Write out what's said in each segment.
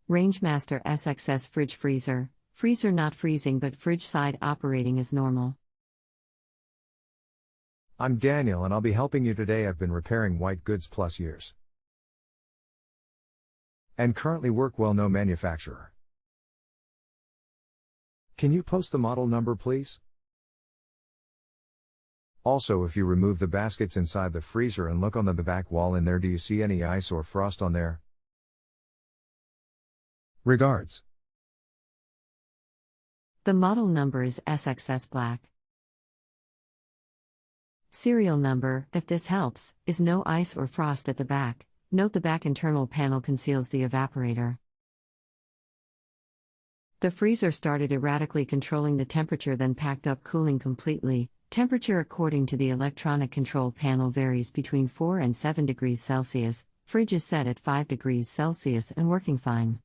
Rangemaster SXS Fridge Freezer. Freezer not freezing but fridge side operating as normal. I'm Daniel and I'll be helping you today. I've been repairing white goods plus years. And currently work well, no manufacturer. Can you post the model number please? Also, if you remove the baskets inside the freezer and look on the back wall in there, do you see any ice or frost on there? Regards. The model number is SXS Black. Serial number, if this helps, is no ice or frost at the back. Note the back internal panel conceals the evaporator. The freezer started erratically controlling the temperature, then packed up cooling completely. Temperature according to the electronic control panel varies between 4 and 7 degrees Celsius. Fridge is set at 5 degrees Celsius and working fine.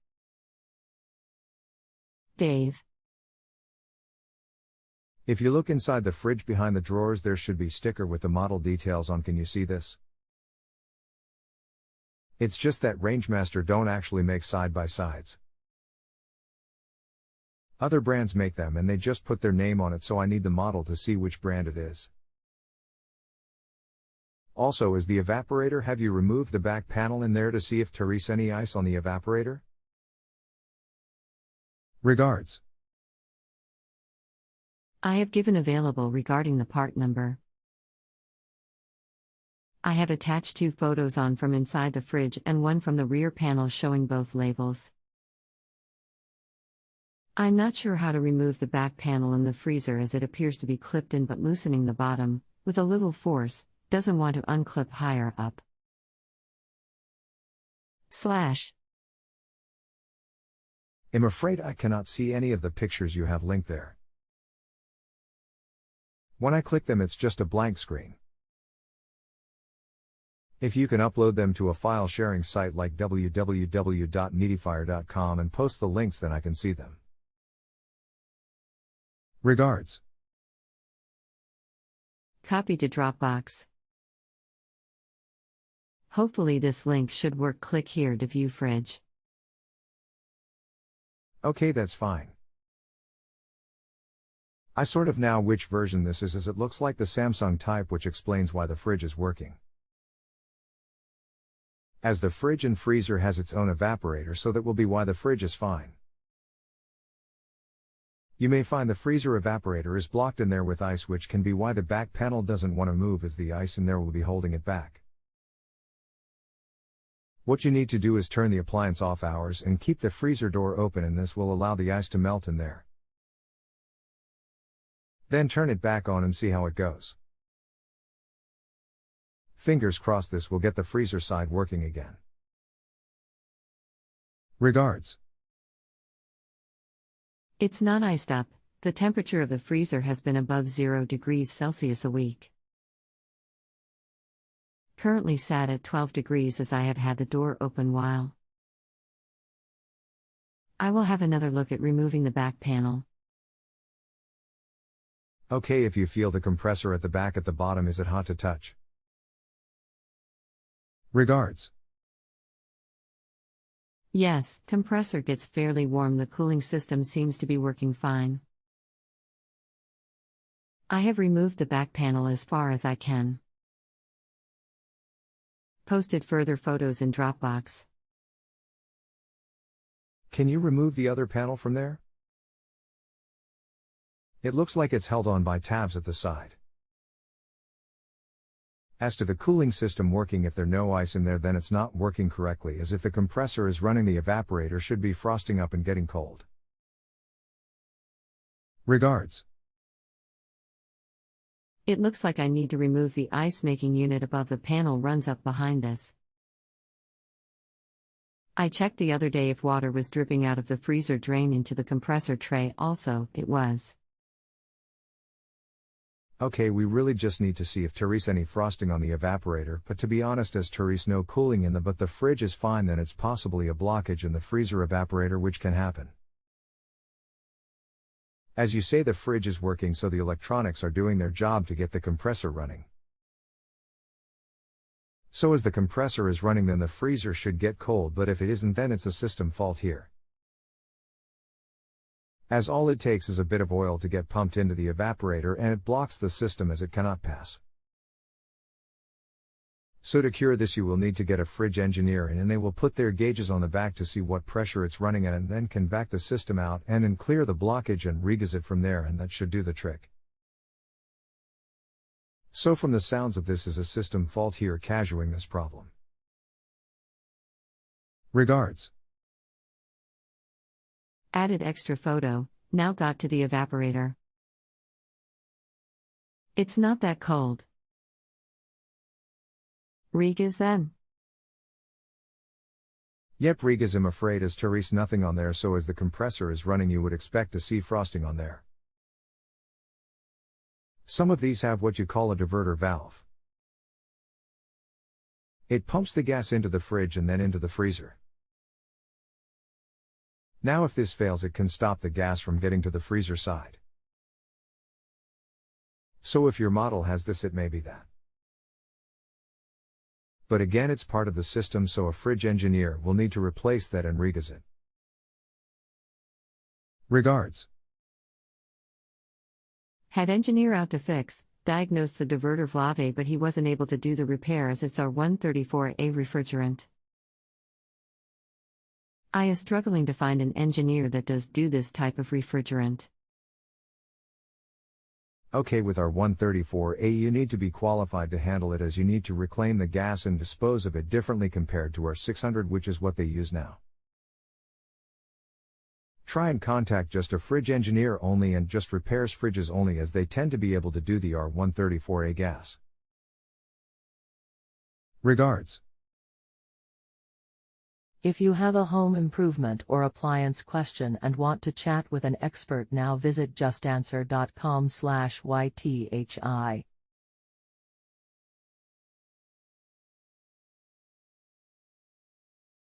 Dave. If you look inside the fridge behind the drawers, there should be sticker with the model details on. Can you see this? It's just that Rangemaster don't actually make side-by-sides. Other brands make them and they just put their name on it, so I need the model to see which brand it is. Also, is the evaporator, have you removed the back panel in there to see if there is any ice on the evaporator? Regards. I have given available regarding the part number. I have attached 2 photos on from inside the fridge and one from the rear panel showing both labels. I'm not sure how to remove the back panel in the freezer as it appears to be clipped in, but loosening the bottom, with a little force, doesn't want to unclip higher up. I'm afraid I cannot see any of the pictures you have linked there. When I click them, it's just a blank screen. If you can upload them to a file sharing site like www.mediafire.com and post the links, then I can see them. Regards. Copy to Dropbox. Hopefully this link should work. Click here to view fridge. Okay, that's fine. I sort of know which version this is, as it looks like the Samsung type, which explains why the fridge is working. As the fridge and freezer has its own evaporator, so that will be why the fridge is fine. You may find the freezer evaporator is blocked in there with ice, which can be why the back panel doesn't want to move, as the ice in there will be holding it back. What you need to do is turn the appliance off hours and keep the freezer door open, and this will allow the ice to melt in there. Then turn it back on and see how it goes. Fingers crossed this will get the freezer side working again. Regards. It's not iced up. The temperature of the freezer has been above 0 degrees Celsius a week. Currently sat at 12 degrees as I have had the door open while. I will have another look at removing the back panel. Okay, if you feel the compressor at the back at the bottom, is it hot to touch? Regards. Yes, compressor gets fairly warm. The cooling system seems to be working fine. I have removed the back panel as far as I can. Posted further photos in Dropbox. Can you remove the other panel from there? It looks like it's held on by tabs at the side. As to the cooling system working, if there's no ice in there, then it's not working correctly, as if the compressor is running, the evaporator should be frosting up and getting cold. Regards. It looks like I need to remove the ice making unit above the panel runs up behind this. I checked the other day if water was dripping out of the freezer drain into the compressor tray. Also, it was. Okay, we really just need to see if there is any frosting on the evaporator, but to be honest, as there is no cooling in but the fridge is fine, then it's possibly a blockage in the freezer evaporator, which can happen. As you say, the fridge is working, so the electronics are doing their job to get the compressor running. So as the compressor is running, then the freezer should get cold, but if it isn't, then it's a system fault here. as all it takes is a bit of oil to get pumped into the evaporator and it blocks the system as it cannot pass. So to cure this you will need to get a fridge engineer in and they will put their gauges on the back to see what pressure it's running at and then can back the system out and then clear the blockage and regauge it from there, and that should do the trick. So from the sounds of this is a system fault here casuing this problem. Regards. Added extra photo, now got to the evaporator. It's not that cold. Regauge then. Yep, regauge. I'm afraid as Therese nothing on there, so as the compressor is running you would expect to see frosting on there. Some of these have what you call a diverter valve. It pumps the gas into the fridge and then into the freezer. Now if this fails it can stop the gas from getting to the freezer side. So if your model has this it may be that. But again it's part of the system, so a fridge engineer will need to replace that and regauge it. Regards. Had engineer out to fix, diagnose the diverter valve, but he wasn't able to do the repair as it's R134A refrigerant. I is struggling to find an engineer that does do this type of refrigerant. Okay, with our 134A you need to be qualified to handle it, as you need to reclaim the gas and dispose of it differently compared to our 600, which is what they use now. Try and contact just a fridge engineer only and just repairs fridges only, as they tend to be able to do the R134A gas. Regards. If you have a home improvement or appliance question and want to chat with an expert, now visit justanswer.com/ythi.